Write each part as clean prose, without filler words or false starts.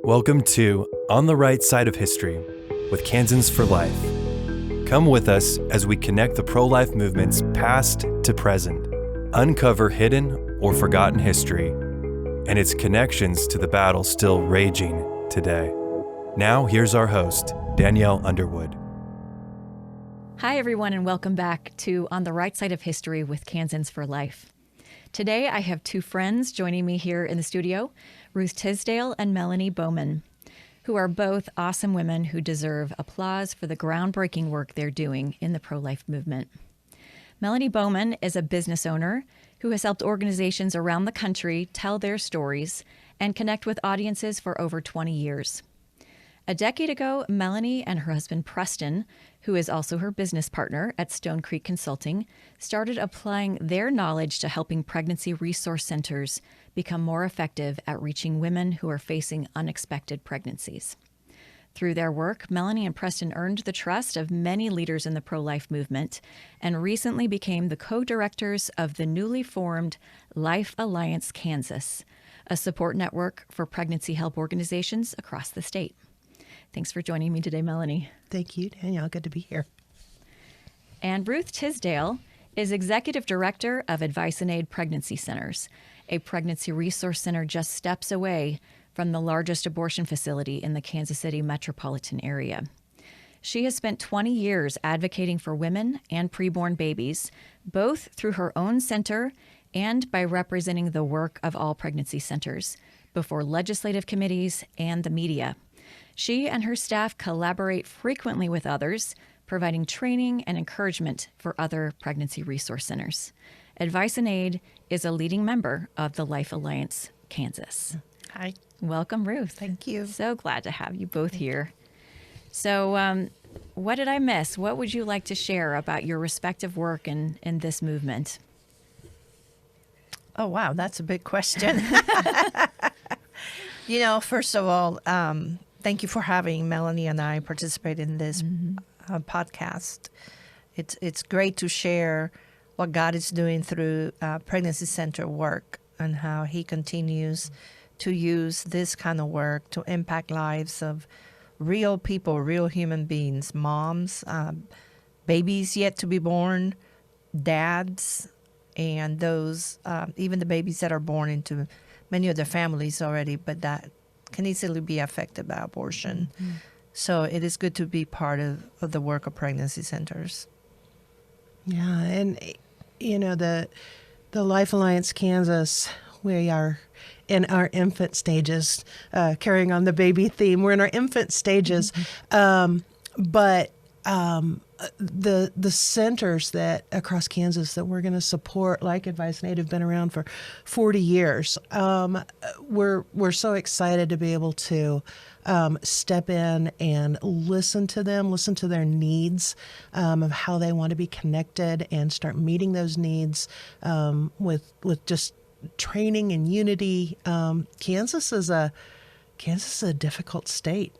Welcome to On the Right Side of History with Kansans for Life. Come with us as we connect the pro-life movement's past to present, uncover hidden or forgotten history, and its connections to the battle still raging today. Now, here's our host, Danielle Underwood. Hi, everyone, and welcome back to On the Right Side of History with Kansans for Life. Today, I have two friends joining me here in the studio, Ruth Tisdale and Melanie Bowman, who are both awesome women who deserve applause for the groundbreaking work they're doing in the pro-life movement. Melanie Bowman is a business owner who has helped organizations around the country tell their stories and connect with audiences for over 20 years. A decade ago, Melanie and her husband Preston, who is also her business partner at Stone Creek Consulting, started applying their knowledge to helping pregnancy resource centers become more effective at reaching women who are facing unexpected pregnancies. Through their work, Melanie and Preston earned the trust of many leaders in the pro-life movement and recently became the co-directors of the newly formed Life Alliance Kansas, a support network for pregnancy help organizations across the state. Thanks for joining me today, Melanie. Thank you, Danielle. Good to be here. And Ruth Tisdale is Executive Director of Advice and Aid Pregnancy Centers, a pregnancy resource center just steps away from the largest abortion facility in the Kansas City metropolitan area. She has spent 20 years advocating for women and preborn babies, both through her own center and by representing the work of all pregnancy centers before legislative committees and the media. She and her staff collaborate frequently with others, providing training and encouragement for other pregnancy resource centers. Advice and Aid is a leading member of the Life Alliance Kansas. Hi. Welcome, Ruth. Thank you. So glad to have you both here. So what did I miss? What would you like to share about your respective work in this movement? Oh, wow. That's a big question. First of all, thank you for having Melanie and I participate in this podcast. It's great to share what God is doing through pregnancy center work and how He continues to use this kind of work to impact lives of real people, real human beings, moms, babies yet to be born, dads, and those, even the babies that are born into many of their families already, but that can easily be affected by abortion. Mm-hmm. So it is good to be part of the work of pregnancy centers. Yeah, and the Life Alliance Kansas, we are in our infant stages, carrying on the baby theme. We're in our infant stages, but the centers that across Kansas that we're going to support, like Advice and Aid, have been around for 40 years. We're so excited to be able to step in and listen to them, listen to their needs, of how they want to be connected, and start meeting those needs with just training and unity. Kansas is a difficult state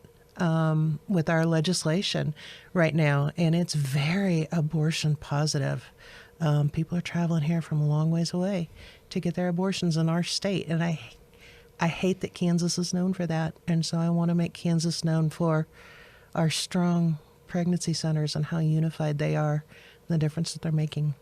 with our legislation right now, and it's very abortion positive. People are traveling here from a long ways away to get their abortions in our state, and I hate that Kansas is known for that, and so I want to make Kansas known for our strong pregnancy centers and how unified they are, and the difference that they're making.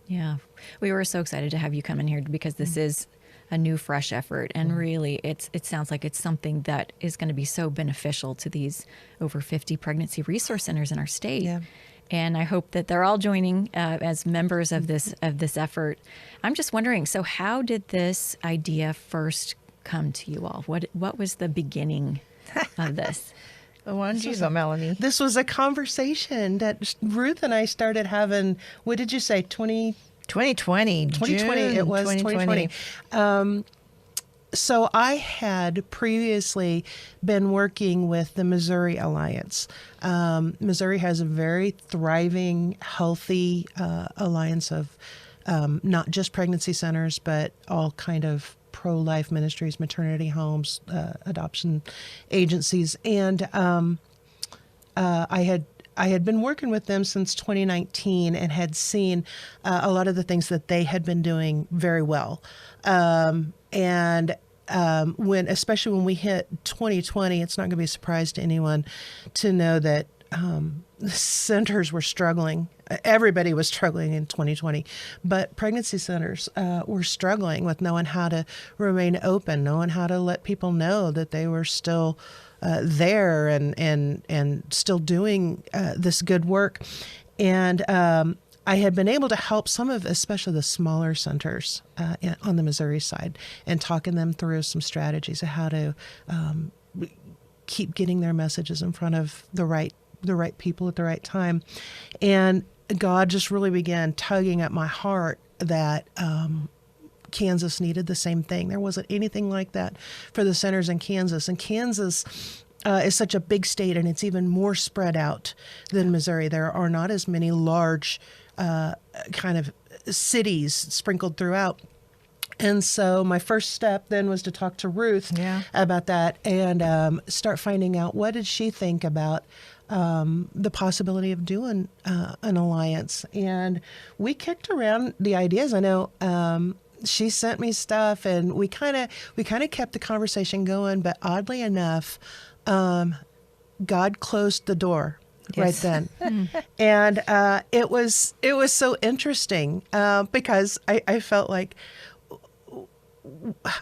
Yeah, we were so excited to have you come in here because this is a new, fresh effort, and really, it sounds like it's something that is going to be so beneficial to these over 50 pregnancy resource centers in our state. Yeah. And I hope that they're all joining as members of this effort. I'm just wondering, so how did this idea first come to you all? What was the beginning of this? Why don't you go, Melanie? This was a conversation that Ruth and I started having. What did you say? 2020. 2020. It was 2020. So I had previously been working with the Missouri Alliance. Missouri has a very thriving, healthy alliance of not just pregnancy centers, but all kind of pro-life ministries, maternity homes, adoption agencies. And I had been working with them since 2019 and had seen a lot of the things that they had been doing very well. And especially when we hit 2020, it's not going to be a surprise to anyone to know that the centers were struggling. Everybody was struggling in 2020, but pregnancy centers were struggling with knowing how to remain open, knowing how to let people know that they were still there and still doing this good work. And I had been able to help some of, especially the smaller centers on the Missouri side, and talking them through some strategies of how to keep getting their messages in front of the right people at the right time. And God just really began tugging at my heart that Kansas needed the same thing. There wasn't anything like that for the centers in Kansas. And Kansas is such a big state, and it's even more spread out than Missouri. There are not as many large kind of cities sprinkled throughout. And so my first step then was to talk to Ruth about that and start finding out what did she think about the possibility of doing an alliance. And we kicked around the ideas. I know she sent me stuff, and we kind of kept the conversation going. But oddly enough, God closed the door right then. And it was so interesting because I felt like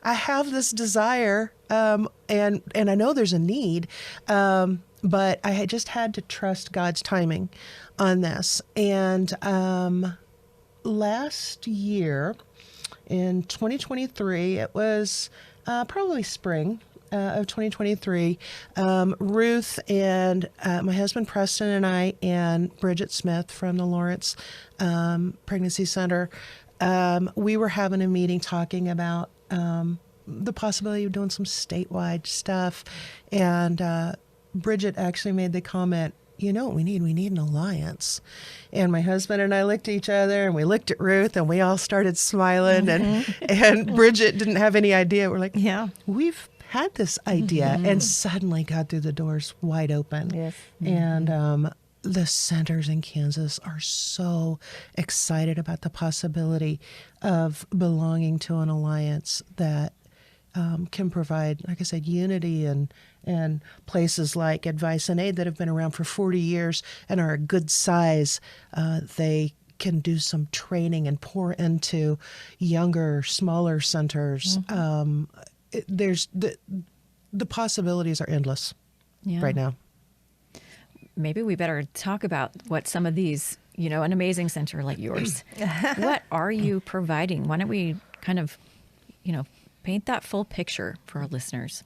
I have this desire, and I know there's a need, but I had just had to trust God's timing on this. And last year, in 2023, it was probably spring of 2023, Ruth and my husband Preston and I and Bridget Smith from the Lawrence Pregnancy Center, we were having a meeting talking about the possibility of doing some statewide stuff. And Bridget actually made the comment, you know what we need? We need an alliance. And my husband and I looked at each other, and we looked at Ruth, and we all started smiling. And Bridget didn't have any idea. We're like, yeah, we've had this idea. And suddenly God threw the doors wide open. Yes. And the centers in Kansas are so excited about the possibility of belonging to an alliance that can provide, like I said, unity and places like Advice and Aid that have been around for 40 years and are a good size. They can do some training and pour into younger, smaller centers. There's the possibilities are endless right now. Maybe we better talk about what some of these, an amazing center like yours, what are you providing? Why don't we kind of, paint that full picture for our listeners?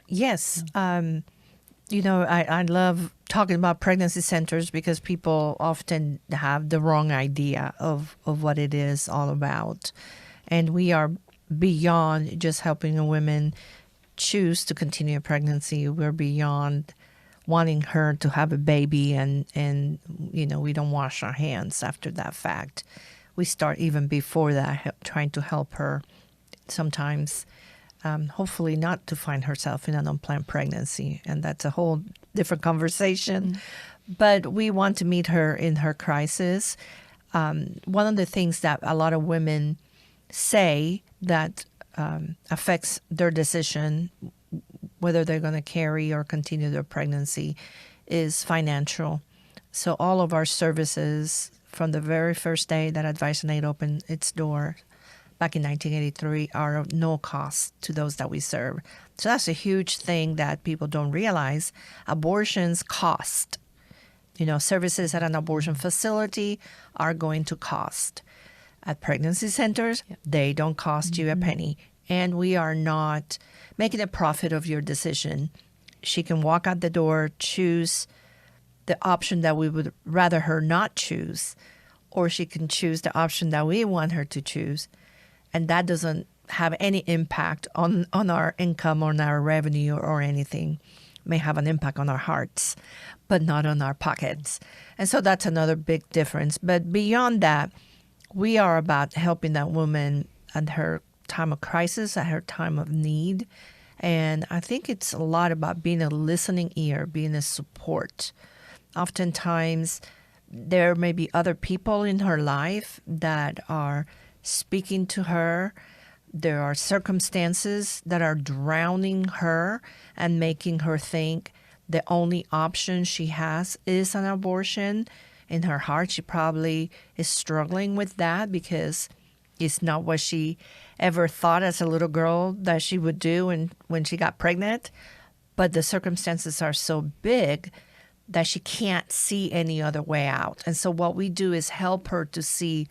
Yes. I love talking about pregnancy centers because people often have the wrong idea of what it is all about. And we are beyond just helping a woman choose to continue a pregnancy. We're beyond wanting her to have a baby and we don't wash our hands after that fact. We start even before that, trying to help her sometimes, hopefully not to find herself in an unplanned pregnancy. And that's a whole different conversation. But we want to meet her in her crisis. One of the things that a lot of women say that affects their decision whether they're going to carry or continue their pregnancy is financial. So all of our services from the very first day that Advice and Aid opened its door back in 1983 are of no cost to those that we serve. So that's a huge thing that people don't realize. Abortions cost. Services at an abortion facility are going to cost. At pregnancy centers, they don't cost you a penny. And we are not making a profit of your decision. She can walk out the door, choose the option that we would rather her not choose, or she can choose the option that we want her to choose. And that doesn't have any impact on our income or on our revenue or anything. It may have an impact on our hearts, but not on our pockets. And so that's another big difference. But beyond that, we are about helping that woman at her time of crisis, at her time of need. And I think it's a lot about being a listening ear, being a support. Oftentimes, there may be other people in her life that are speaking to her, There are circumstances that are drowning her and making her think the only option she has is an abortion. In her heart, she probably is struggling with that because it's not what she ever thought as a little girl that she would do when she got pregnant. But the circumstances are so big that she can't see any other way out. And so what we do is help her to see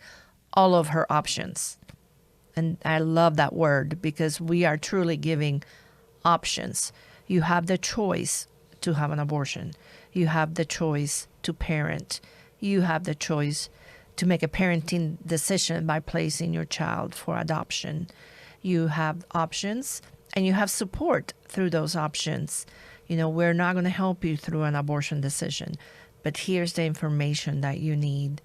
all of her options. And I love that word because we are truly giving options. You have the choice to have an abortion. You have the choice to parent. You have the choice to make a parenting decision by placing your child for adoption. You have options and you have support through those options. You know, we're not going to help you through an abortion decision, but here's the information that you need,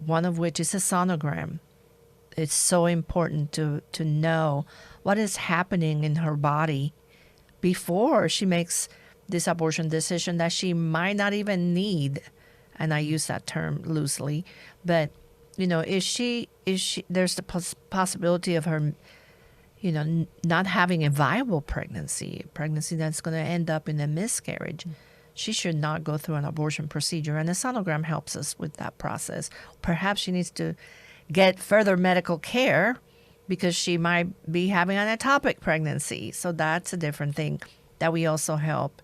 one of which is a sonogram. It's so important to know what is happening in her body before she makes this abortion decision that she might not even need. And I use that term loosely, but you know, is she there's the possibility of her, you know, not having a viable pregnancy, a pregnancy that's going to end up in a miscarriage. She should not go through an abortion procedure, and the sonogram helps us with that process. Perhaps she needs to get further medical care because she might be having an ectopic pregnancy. So that's a different thing that we also help.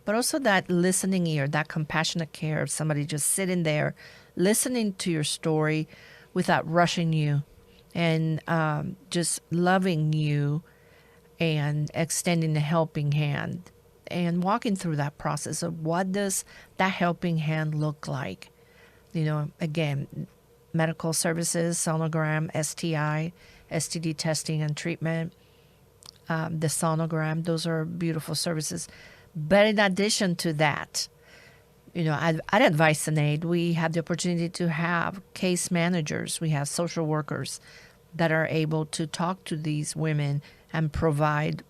But also that listening ear, that compassionate care of somebody just sitting there, listening to your story without rushing you and just loving you and extending a helping hand and walking through that process of what does that helping hand look like. You know, again, medical services, sonogram, STI, STD testing and treatment, the sonogram, those are beautiful services. But in addition to that, you know, at Advice and Aid, we have the opportunity to have case managers. We have social workers that are able to talk to these women and provide,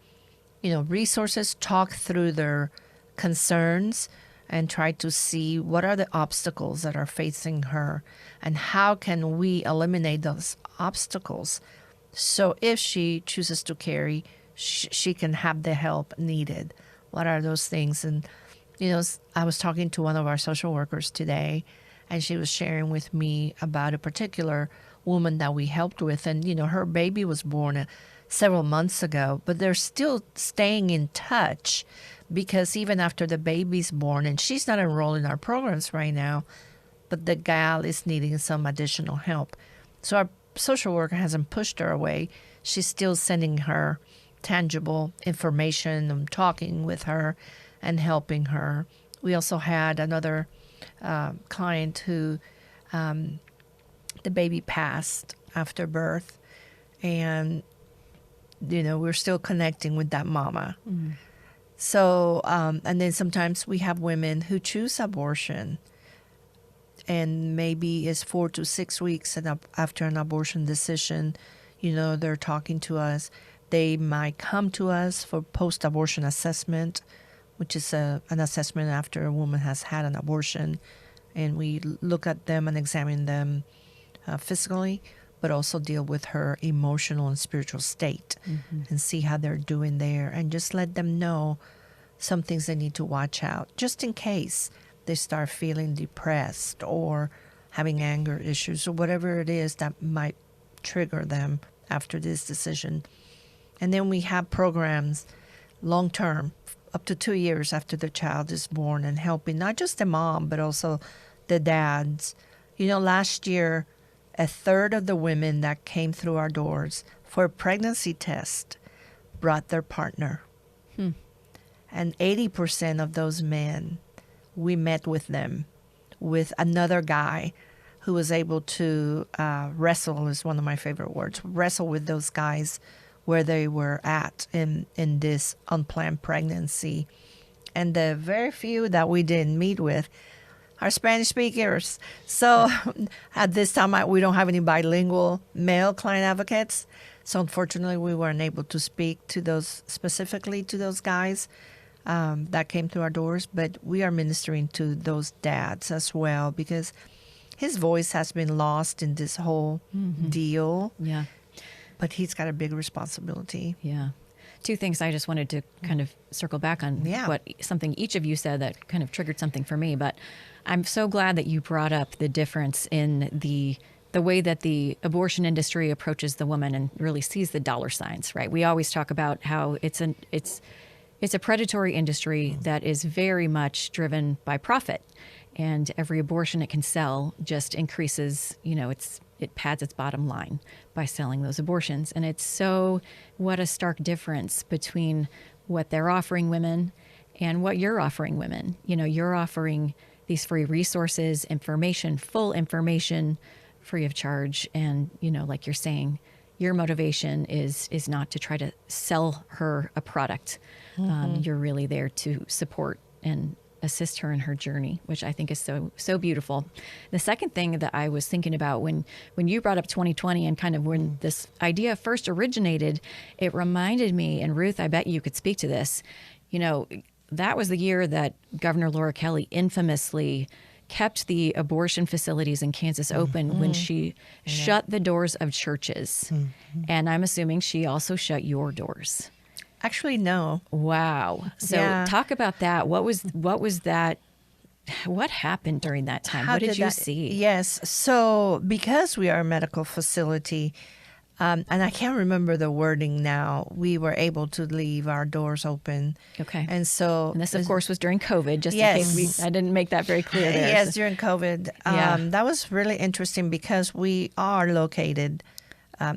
you know, resources, talk through their concerns, and try to see what are the obstacles that are facing her and how can we eliminate those obstacles. So if she chooses to carry, she can have the help needed. What are those things? And, you know, I was talking to one of our social workers today, and she was sharing with me about a particular woman that we helped with. And, you know, her baby was born several months ago, but they're still staying in touch because even after the baby's born, and she's not enrolled in our programs right now, but the gal is needing some additional help. So our social worker hasn't pushed her away. She's still sending her tangible information and talking with her and helping her. We also had another client who the baby passed after birth, and you know, we're still connecting with that mama. Mm. So, and then sometimes we have women who choose abortion, and maybe it's 4 to 6 weeks after an abortion decision, you know, they're talking to us. They might come to us for post-abortion assessment, which is an assessment after a woman has had an abortion, and we look at them and examine them physically, but also deal with her emotional and spiritual state and see how they're doing there, and just let them know some things they need to watch out, just in case they start feeling depressed or having anger issues or whatever it is that might trigger them after this decision. And then we have programs long-term, up to 2 years after the child is born, and helping not just the mom, but also the dads. You know, last year, a third of the women that came through our doors for a pregnancy test brought their partner. And 80% of those men, we met with them with another guy who was able to wrestle, is one of my favorite words, wrestle with those guys where they were at in this unplanned pregnancy. And the very few that we didn't meet with are Spanish speakers. So at this time, we don't have any bilingual male client advocates. So unfortunately, we weren't able to speak to those specifically to those guys that came through our doors. But we are ministering to those dads as well, because his voice has been lost in this whole deal. Yeah. but he's got a big responsibility. Yeah. Two things I just wanted to kind of circle back on what something each of you said that kind of triggered something for me. But I'm so glad that you brought up the difference in the way that the abortion industry approaches the woman and really sees the dollar signs, right? We always talk about how it's a predatory industry that is very much driven by profit. And every abortion it can sell just increases, it pads its bottom line by selling those abortions. And what a stark difference between what they're offering women and what you're offering women. You're offering these free resources, information, full information, free of charge. And, like you're saying, your motivation is not to try to sell her a product. You're really there to support and assist her in her journey, which I think is so beautiful. The second thing that I was thinking about when you brought up 2020 and kind of when this idea first originated, it reminded me, and Ruth, I bet you could speak to this, that was the year that Governor Laura Kelly infamously kept the abortion facilities in Kansas open when she shut the doors of churches. And I'm assuming she also shut your doors. Actually, no. Wow. So talk about that. What was that? What happened during that time? What did you see? Yes. So because we are a medical facility, and I can't remember the wording now, we were able to leave our doors open. Okay. And this, of course, was during COVID, just in case I didn't make that very clear there. Yes, during COVID. That was really interesting because we are located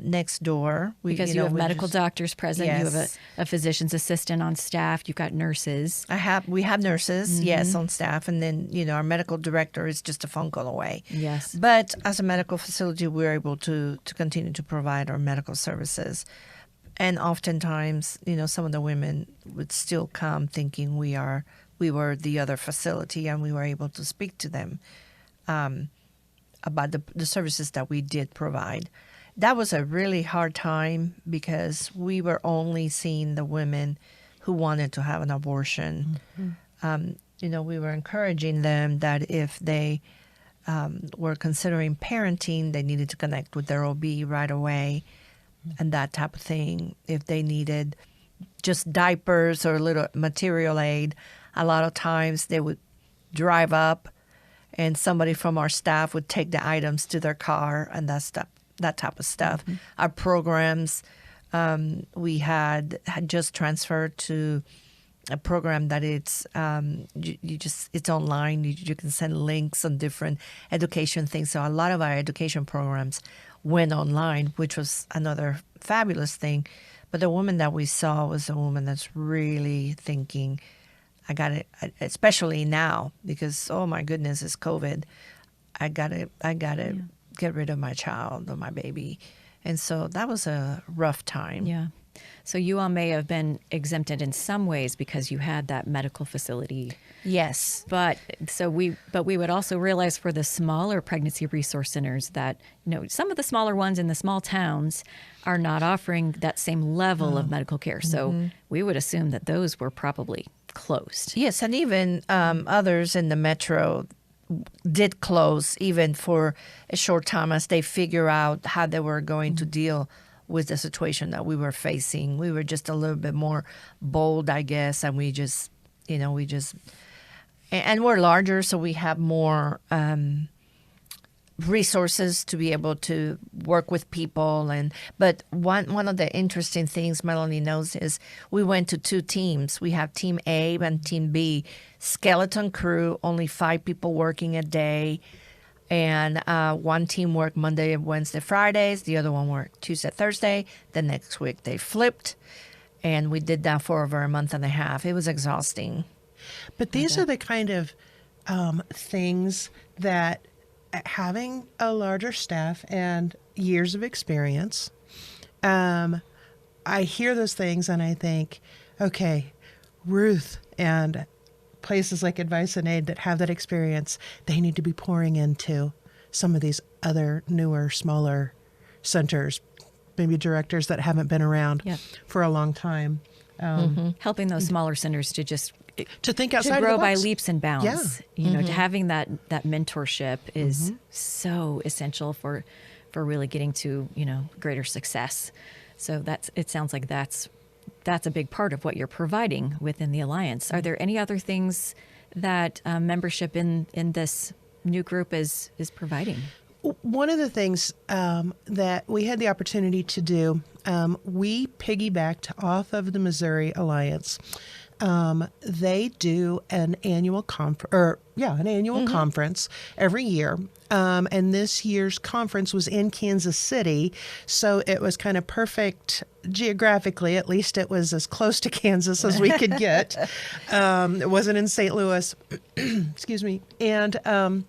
next door. Because you have medical doctors present, you have a physician's assistant on staff, you've got nurses. We have nurses, yes, on staff, and then our medical director is just a phone call away. Yes. But as a medical facility, we're able to continue to provide our medical services. And oftentimes, some of the women would still come thinking we were the other facility, and we were able to speak to them about the services that we did provide. That was a really hard time because we were only seeing the women who wanted to have an abortion. We were encouraging them that if they were considering parenting, they needed to connect with their OB right away and that type of thing. If they needed just diapers or a little material aid, a lot of times they would drive up and somebody from our staff would take the items to their car and that type of stuff. Our programs, we had just transferred to a program that it's it's online. You can send links on different education things. So a lot of our education programs went online, which was another fabulous thing. But the woman that we saw was a woman that's really thinking, I got it, especially now because oh my goodness, it's COVID. I got to get rid of my child or my baby. And so that was a rough time. Yeah. So you all may have been exempted in some ways because you had that medical facility. Yes. But we would also realize for the smaller pregnancy resource centers that some of the smaller ones in the small towns are not offering that same level of medical care. So we would assume that those were probably closed. Yes, and even others in the metro did close even for a short time as they figure out how they were going to deal with the situation that we were facing. We were just a little bit more bold, I guess, and we just, and we're larger, so we have more resources to be able to work with people. But one of the interesting things Melanie knows is we went to two teams. We have Team A and Team B. Skeleton crew, only 5 people working a day. And one team worked Monday, Wednesday, Fridays. The other one worked Tuesday, Thursday. The next week they flipped. And we did that for over a month and a half. It was exhausting. But these are the kind of things that having a larger staff and years of experience, I hear those things and I think, okay, Ruth and places like Advice and Aid that have that experience, they need to be pouring into some of these other newer, smaller centers, maybe directors that haven't been around for a long time. Helping those smaller centers to think outside to grow of the box. by leaps and bounds. To having that mentorship is so essential for really getting to, greater success. So it sounds like that's a big part of what you're providing within the Alliance. Are there any other things that membership in this new group is providing? One of the things that we had the opportunity to do, we piggybacked off of the Missouri Alliance. They do an annual conference every year. And this year's conference was in Kansas City, so it was kind of perfect geographically. At least it was as close to Kansas as we could get. It wasn't in St. Louis. Excuse me. And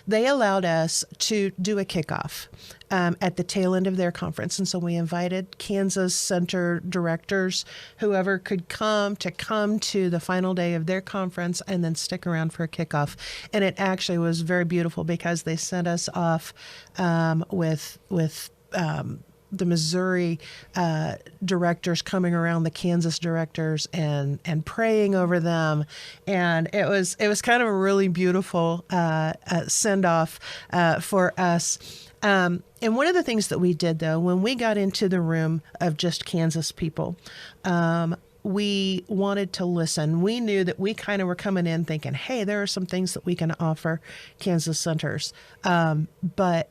they allowed us to do a kickoff at the tail end of their conference. And so we invited Kansas Center directors, whoever could come to the final day of their conference and then stick around for a kickoff. And it actually was very beautiful because they sent us off with the Missouri directors coming around the Kansas directors and praying over them, and it was kind of a really beautiful send off for us. And one of the things that we did, though, when we got into the room of just Kansas people, we wanted to listen. We knew that we kind of were coming in thinking, hey, there are some things that we can offer Kansas centers, but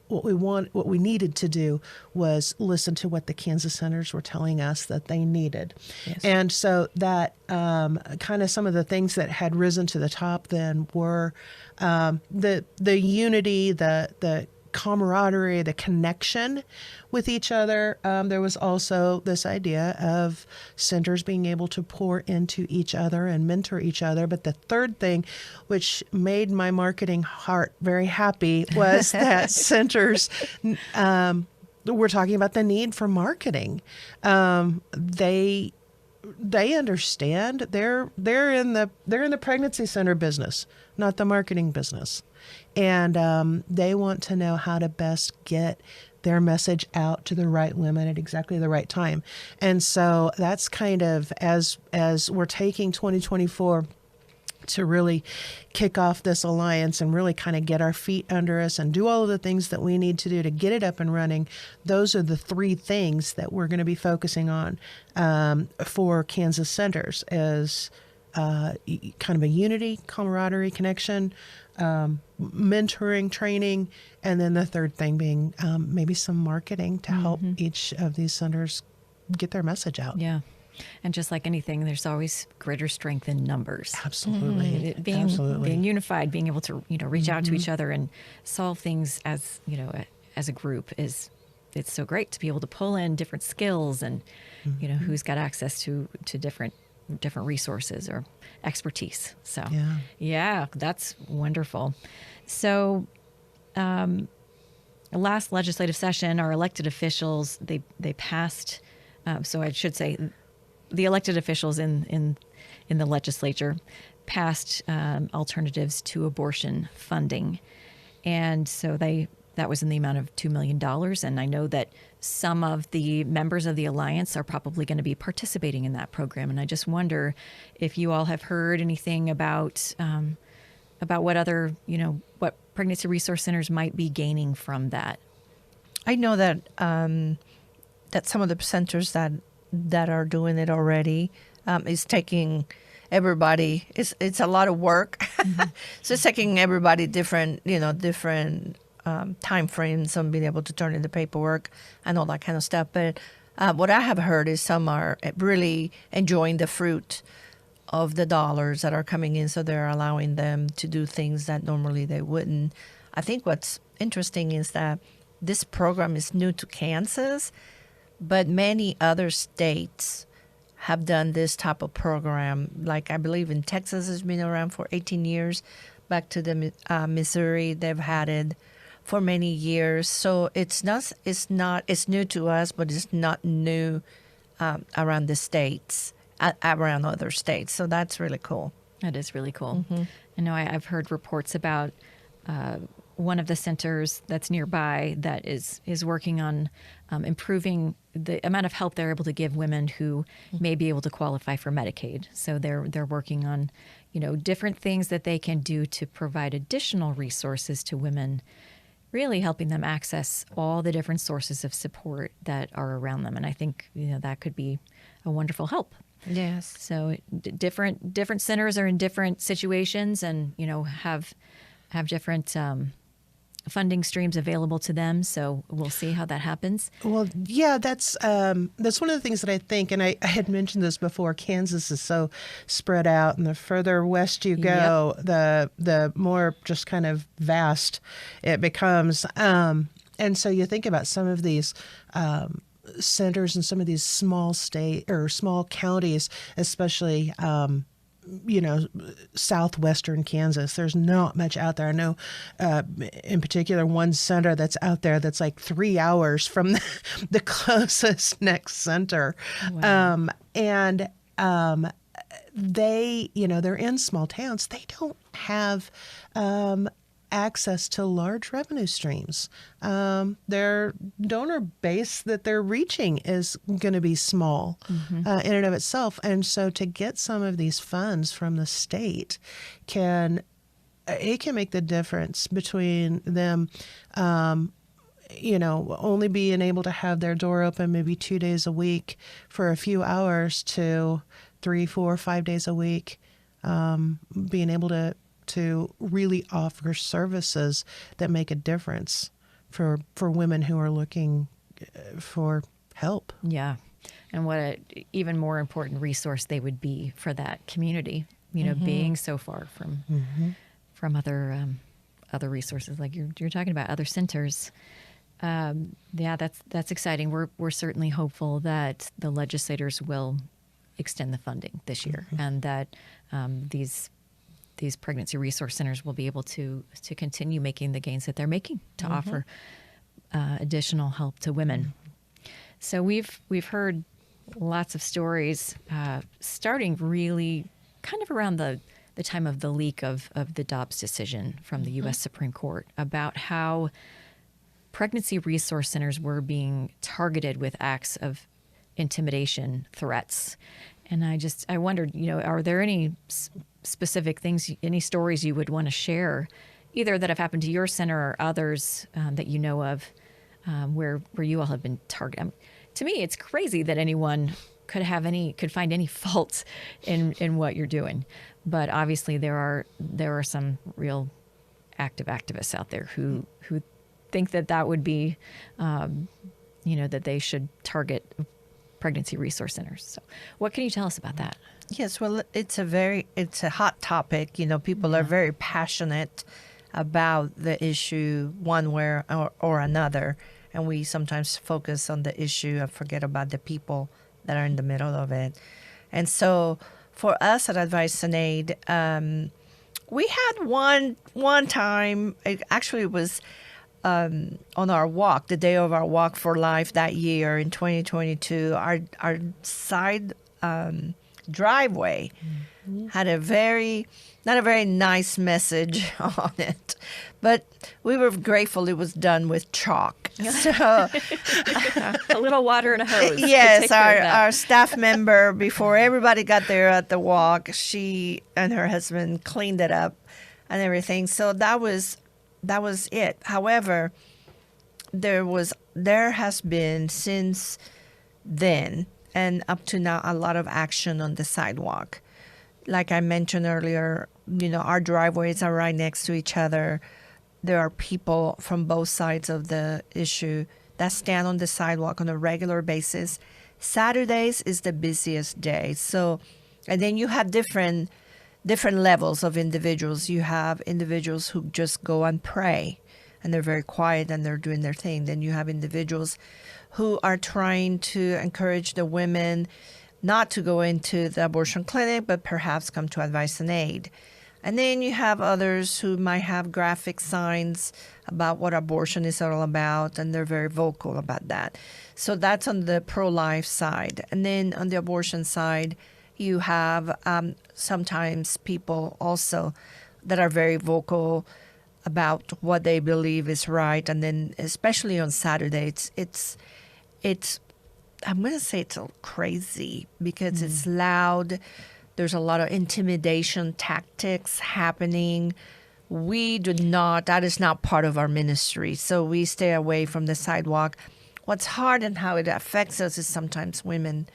what we needed to do was listen to what the Kansas centers were telling us that they needed. Yes. And so that kind of some of the things that had risen to the top then were the unity, the camaraderie, the connection with each other. There was also this idea of centers being able to pour into each other and mentor each other. But the third thing, which made my marketing heart very happy, was that centers, we're talking about the need for marketing. They understand they're in the pregnancy center business, not the marketing business. And they want to know how to best get their message out to the right women at exactly the right time. And so that's kind of, as we're taking 2024 to really kick off this alliance and really kind of get our feet under us and do all of the things that we need to do to get it up and running, those are the three things that we're going to be focusing on for Kansas centers as kind of a unity, camaraderie, connection, mentoring, training, and then the third thing being maybe some marketing to help each of these centers get their message out. Yeah. And just like anything, there's always greater strength in numbers. Absolutely. Being unified, being able to, reach out to each other and solve things as a group it's so great to be able to pull in different skills and, who's got access to different resources or expertise. So, yeah, that's wonderful. So, last legislative session, our elected officials, they passed, so I should say the elected officials in the legislature passed alternatives to abortion funding. And so that was in the amount of $2 million. And I know that some of the members of the Alliance are probably going to be participating in that program. And I just wonder if you all have heard anything about what other, what pregnancy resource centers might be gaining from that. I know that that some of the centers that are doing it already is taking everybody. It's a lot of work, so it's taking everybody different time frames on being able to turn in the paperwork and all that kind of stuff. But what I have heard is some are really enjoying the fruit of the dollars that are coming in, so they're allowing them to do things that normally they wouldn't. I think what's interesting is that this program is new to Kansas, but many other states have done this type of program. Like I believe in Texas, it's been around for 18 years. Back to the Missouri, they've had it for many years. So it's new to us, but it's not new around the states, around other states. So that's really cool. That is really cool. I know I've heard reports about one of the centers that's nearby that is working on improving the amount of help they're able to give women who may be able to qualify for Medicaid. So they're working on, different things that they can do to provide additional resources to women really helping them access all the different sources of support that are around them. And I think, that could be a wonderful help. Yes. So different centers are in different situations and, have different funding streams available to them. So we'll see how that happens. Well, yeah, that's one of the things that I think, and I had mentioned this before. Kansas is so spread out, and the further west you go, the more just kind of vast it becomes. And so you think about some of these centers in some of these small state or small counties, especially. Southwestern Kansas. There's not much out there. I know, in particular, one center that's out there that's like 3 hours from the closest next center. Wow. They, they're in small towns. They don't have access to large revenue streams. Their donor base that they're reaching is going to be small in and of itself. And so to get some of these funds from the state can make the difference between them, only being able to have their door open maybe 2 days a week for a few hours to 3, 4, 5 days a week, being able to really offer services that make a difference for women who are looking for help. Yeah. And what a even more important resource they would be for that community, being so far from other resources like you're talking about, other centers. That's exciting. We're certainly hopeful that the legislators will extend the funding this year and that these pregnancy resource centers will be able to continue making the gains that they're making to offer additional help to women. So we've heard lots of stories, starting really kind of around the time of the leak of the Dobbs decision from the U.S. Supreme Court about how pregnancy resource centers were being targeted with acts of intimidation, threats. And I wondered, are there any specific things, any stories you would want to share, either that have happened to your center or others that you know of, where you all have been targeted? To me, it's crazy that anyone could find any fault in what you're doing. But obviously, there are some real active activists out there who think that would be, that they should target pregnancy resource centers. So what can you tell us about that? Yes, well, it's a hot topic. People are very passionate about the issue one way or another. And we sometimes focus on the issue and forget about the people that are in the middle of it. And so for us at Advice and Aid, we had one time, it actually was on our walk, the day of our Walk for Life that year in 2022, our side driveway had not a very nice message on it, but we were grateful it was done with chalk. So a little water and a hose. Yes, our staff member, before everybody got there at the walk, she and her husband cleaned it up and everything. So that was it. However, there has been since then and up to now a lot of action on the sidewalk. Like I mentioned earlier, our driveways are right next to each other. There are people from both sides of the issue that stand on the sidewalk on a regular basis. Saturdays is the busiest day. So, and then you have different levels of individuals. You have individuals who just go and pray, and they're very quiet and they're doing their thing. Then you have individuals who are trying to encourage the women not to go into the abortion clinic, but perhaps come to Advice and Aid. And then you have others who might have graphic signs about what abortion is all about, and they're very vocal about that. So that's on the pro-life side. And then on the abortion side, you have sometimes people also that are very vocal about what they believe is right. And then especially on Saturday, it's I'm going to say it's crazy because it's loud. There's a lot of intimidation tactics happening. we do not, that is not part of our ministry. So we stay away from the sidewalk. What's hard and how it affects us is sometimes women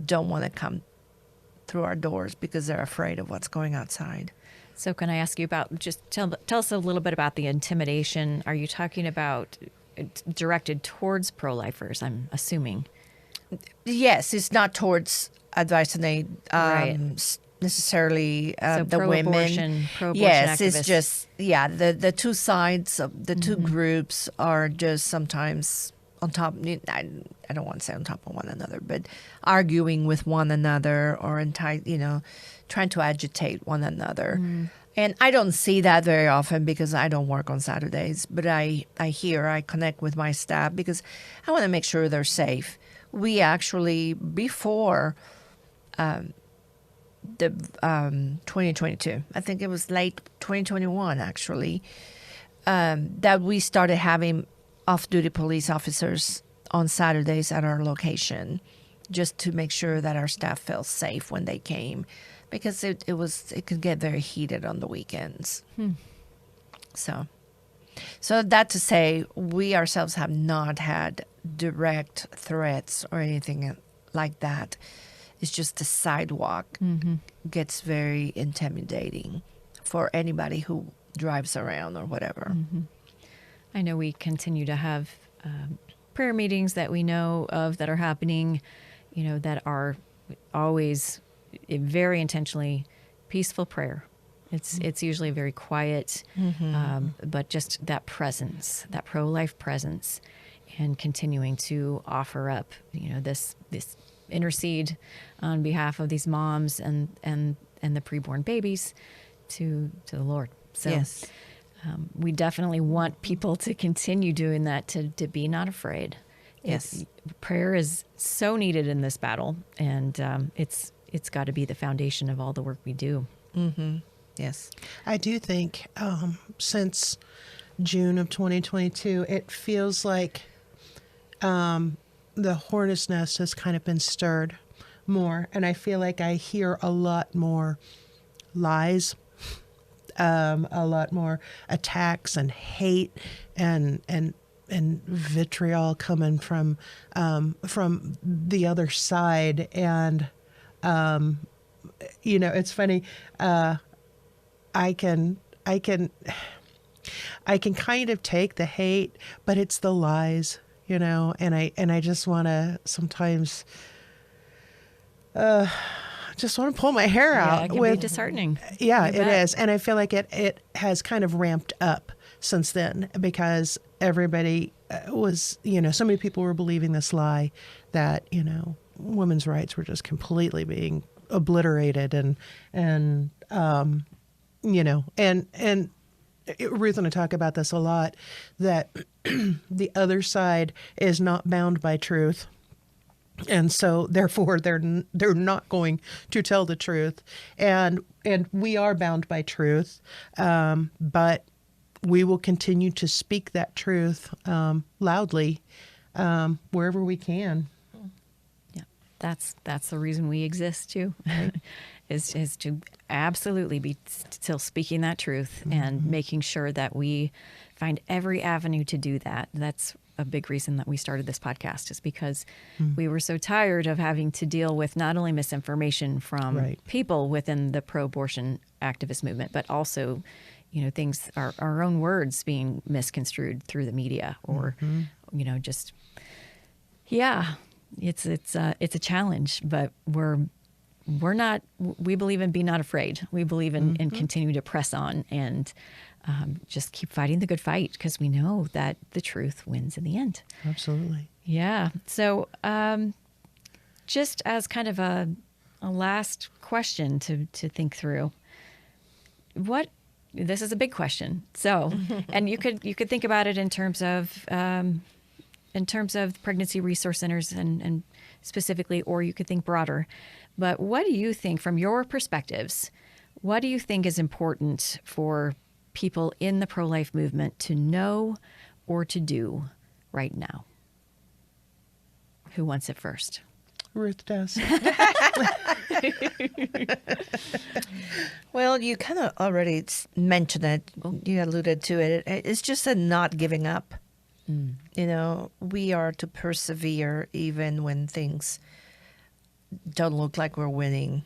don't want to come through our doors because they're afraid of what's going outside. So can I ask you about, just tell us a little bit about the intimidation. Are you talking about directed towards pro-lifers, I'm assuming? Yes, it's not towards advice and aid Right. necessarily So the women. pro-abortion Yes, activists. it's just, the two sides of the two groups are just sometimes on top. I don't want to say on top of one another, but arguing with one another or trying to agitate one another. And I don't see that very often because I don't work on Saturdays, but I connect with my staff because I want to make sure they're safe. We actually, before the 2022, I think it was late 2021 actually, that we started having off-duty police officers on Saturdays at our location just to make sure that our staff felt safe when they came, because it could get very heated on the weekends. So that to say, we ourselves have not had direct threats or anything like that. It's just the sidewalk gets very intimidating for anybody who drives around or whatever. I know we continue to have prayer meetings that we know of that are happening, that are always very intentionally peaceful prayer. It's usually very quiet, but just that presence, that pro-life presence, and continuing to offer up, this intercede on behalf of these moms and the preborn babies to the Lord. So Yes. We definitely want people to continue doing that, to be not afraid. Yes. Prayer is so needed in this battle, and it's got to be the foundation of all the work we do. Yes. I do think since June of 2022, it feels like the hornet's nest has kind of been stirred more. And I feel like I hear a lot more lies, a lot more attacks and hate and vitriol coming from the other side. And, it's funny. I can kind of take the hate, but it's the lies, and I just want to sometimes just want to pull my hair out. Yeah, it can be disheartening. Yeah, You it bet. is. And I feel like it has kind of ramped up since then, because everybody was, so many people were believing this lie that, women's rights were just completely being obliterated and Ruth and I talk about this a lot, that the other side is not bound by truth. And so therefore they're not going to tell the truth. And we are bound by truth. But we will continue to speak that truth loudly wherever we can. Yeah, that's the reason we exist too, is to absolutely be still speaking that truth and making sure that we find every avenue to do that. That's a big reason that we started this podcast, is because we were so tired of having to deal with not only misinformation from people within the pro-abortion activist movement, but also, things, our own words being misconstrued through the media, or, it's a challenge, but we believe in be not afraid. We believe in continue to press on and just keep fighting the good fight, because we know that the truth wins in the end. Absolutely. Yeah. So just as kind of a last question to think through, this is a big question. So, and you could think about it in terms of pregnancy resource centers and specifically, or you could think broader. But what do you think, from your perspectives, what do you think is important for people in the pro-life movement to know or to do right now? Who wants it first? Ruth does. Well, Well, you kind of already mentioned it. You alluded to it. It's just a not giving up. You know, we are to persevere even when things don't look like we're winning.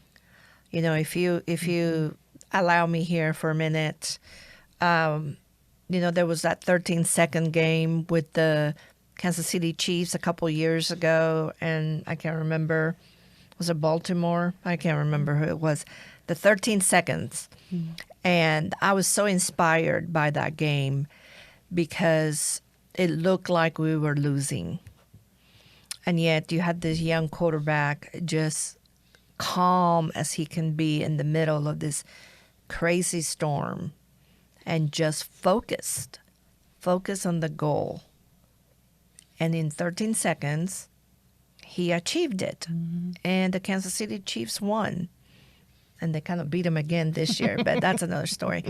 You know, if you allow me here for a minute, you know, there was that 13-second game with the Kansas City Chiefs a couple years ago, and I can't remember, was it Baltimore? I can't remember who it was. The 13 seconds. And I was so inspired by that game because it looked like we were losing. And yet you had this young quarterback just calm as he can be in the middle of this crazy storm and just focus on the goal. And in 13 seconds, he achieved it. And the Kansas City Chiefs won. And they kind of beat him again this year, but that's another story.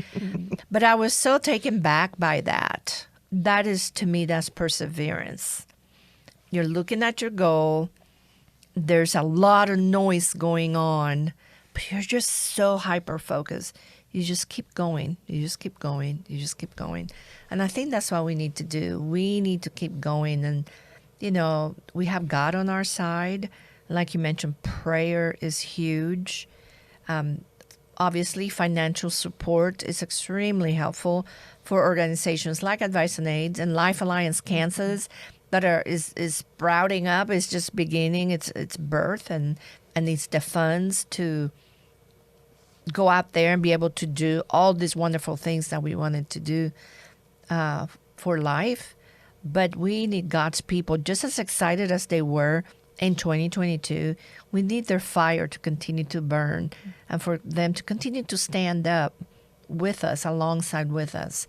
But I was so taken back by that. That is, to me, that's perseverance. You're looking at your goal. There's a lot of noise going on, but you're just so hyper-focused. You just keep going. You just keep going. You just keep going. And I think that's what we need to do. We need to keep going. And, you know, we have God on our side. Like you mentioned, prayer is huge. Obviously, financial support is extremely helpful for organizations like Advice and Aid and Life Alliance Kansas that is sprouting up. It's just beginning its birth and needs the funds to go out there and be able to do all these wonderful things that we wanted to do for life. But we need God's people just as excited as they were in 2022. We need their fire to continue to burn and for them to continue to stand up with us, alongside with us,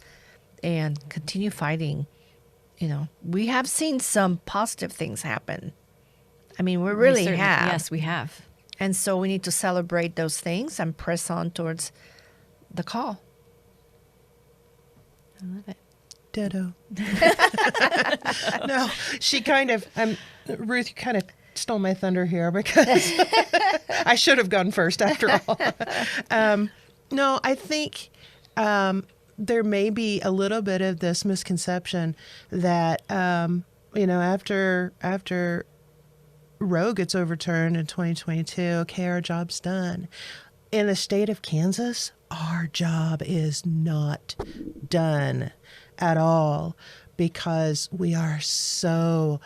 and continue fighting. You know, we have seen some positive things happen. I mean, we really have. Yes, we have. And so we need to celebrate those things and press on towards the call. I love it. Ditto. No, she kind of, Ruth, you kind of stole my thunder here because I should have gone first after all. No, I think there may be a little bit of this misconception that, you know, after Roe gets overturned in 2022, okay, our job's done. In the state of Kansas, our job is not done at all because we are so,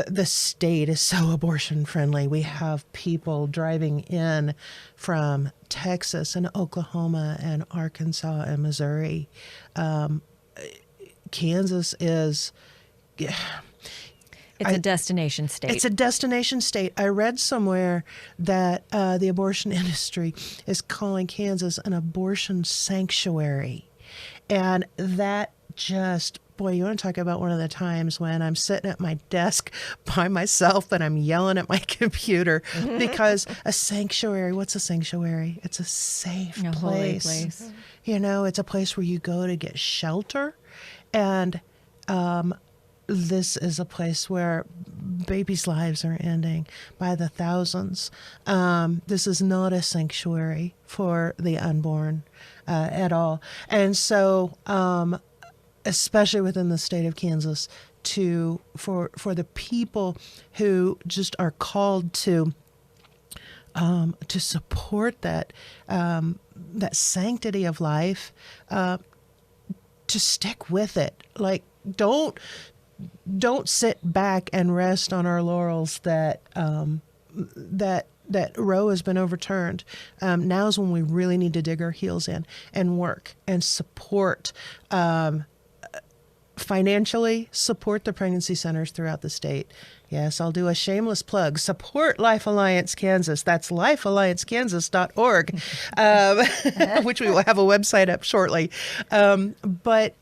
the state is so abortion friendly. We have people driving in from Texas and Oklahoma and Arkansas and Missouri. Kansas is... It's a destination state. It's a destination state. I read somewhere that the abortion industry is calling Kansas an abortion sanctuary. And that just, boy, you want to talk about one of the times when I'm sitting at my desk by myself and I'm yelling at my computer because a sanctuary, what's a sanctuary? It's a safe place. Holy place. You know, it's a place where you go to get shelter. And this is a place where babies' lives are ending by the thousands. This is not a sanctuary for the unborn at all. And so, especially within the state of Kansas, for the people who just are called to support that sanctity of life, to stick with it. Like, don't sit back and rest on our laurels that Roe has been overturned. Now is when we really need to dig our heels in and work and support, financially support the pregnancy centers throughout the state. Yes, I'll do a shameless plug. Support Life Alliance Kansas. That's lifealliancekansas.org, which we will have a website up shortly. But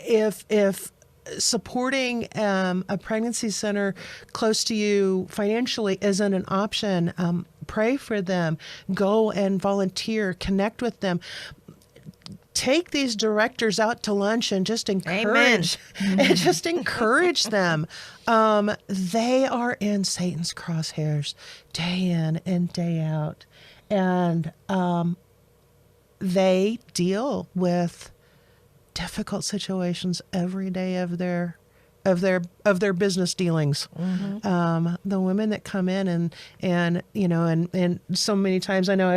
if supporting a pregnancy center close to you financially isn't an option, pray for them. Go and volunteer. Connect with them. Take these directors out to lunch and just encourage them. They are in Satan's crosshairs day in and day out. And they deal with difficult situations every day of their business dealings. The women that come in and so many times I know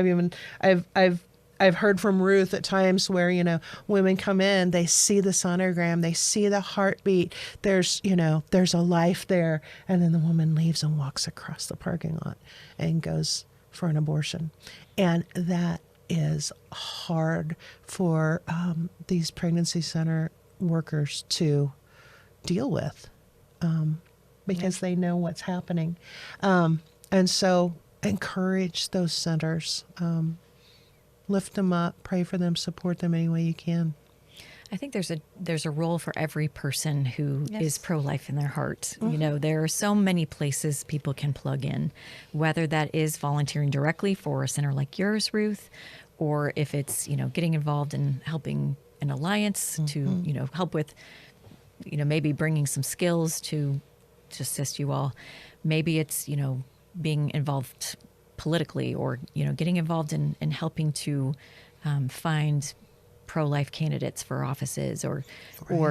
I've heard from Ruth at times where, women come in, they see the sonogram, they see the heartbeat, there's a life there. And then the woman leaves and walks across the parking lot and goes for an abortion. And that is hard for these pregnancy center workers to deal with because they know what's happening. And so encourage those centers. Lift them up, pray for them, support them any way you can. I think there's a role for every person who is pro-life in their heart. There are so many places people can plug in, whether that is volunteering directly for a center like yours, Ruth, or if it's, getting involved in helping an alliance to, help with, maybe bringing some skills to assist you all. Maybe it's, being involved politically or, getting involved in helping to find pro-life candidates for offices or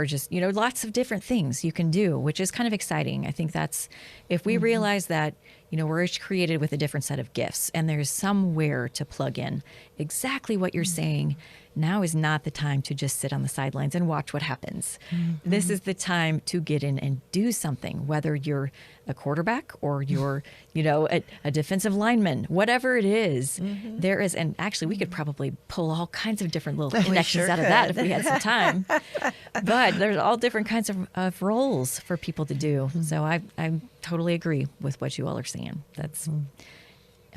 just, lots of different things you can do, which is kind of exciting. I think that's, if we realize that, we're each created with a different set of gifts and there's somewhere to plug in exactly what you're saying. Now is not the time to just sit on the sidelines and watch what happens. This is the time to get in and do something, whether you're a quarterback or you're, a defensive lineman, whatever it is, there is, and actually we could probably pull all kinds of different little connections out of that if we had some time. But there's all different kinds of roles for people to do. So I totally agree with what you all are saying. That's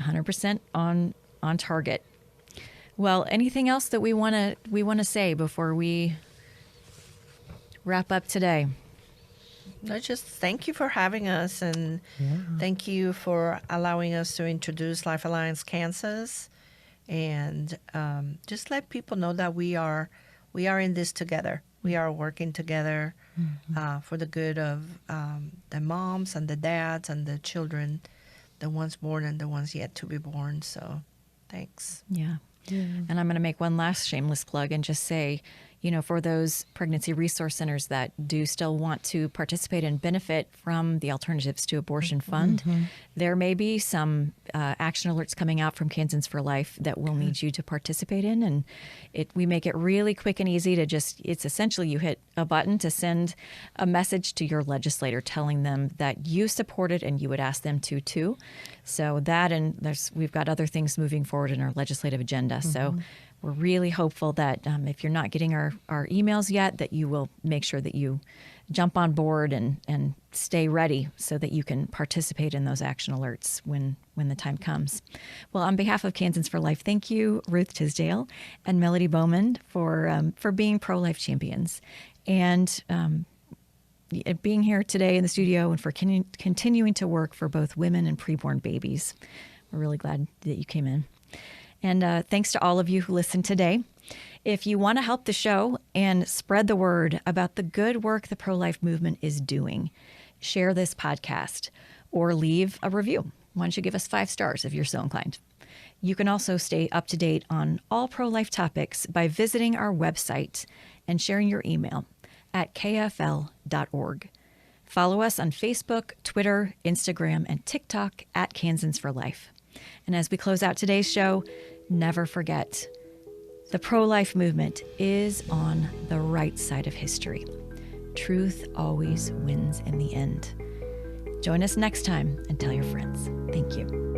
100% on target. Well, anything else that we want to say before we wrap up today? No, just thank you for having us, and thank you for allowing us to introduce Life Alliance Kansas, and just let people know that we are in this together. We are working together for the good of the moms and the dads and the children, the ones born and the ones yet to be born. So, thanks. Yeah. And I'm going to make one last shameless plug and just say, for those pregnancy resource centers that do still want to participate and benefit from the Alternatives to Abortion Fund, there may be some action alerts coming out from Kansans for Life that we'll need you to participate in. And we make it really quick and easy to it's essentially you hit a button to send a message to your legislator telling them that you support it and you would ask them to too. So that, and we've got other things moving forward in our legislative agenda. So we're really hopeful that if you're not getting our emails yet, that you will make sure that you jump on board and stay ready so that you can participate in those action alerts when the time comes. Well, on behalf of Kansans for Life, thank you, Ruth Tisdale and Melanie Bowman, for being pro-life champions and being here today in the studio and for continuing to work for both women and preborn babies. We're really glad that you came in. And thanks to all of you who listened today. If you want to help the show and spread the word about the good work the pro-life movement is doing, share this podcast or leave a review. Why don't you give us 5 stars if you're so inclined? You can also stay up to date on all pro-life topics by visiting our website and sharing your email at kfl.org. Follow us on Facebook, Twitter, Instagram, and TikTok at Kansans for Life. And as we close out today's show, never forget, the pro-life movement is on the right side of history. Truth always wins in the end. Join us next time and tell your friends. Thank you.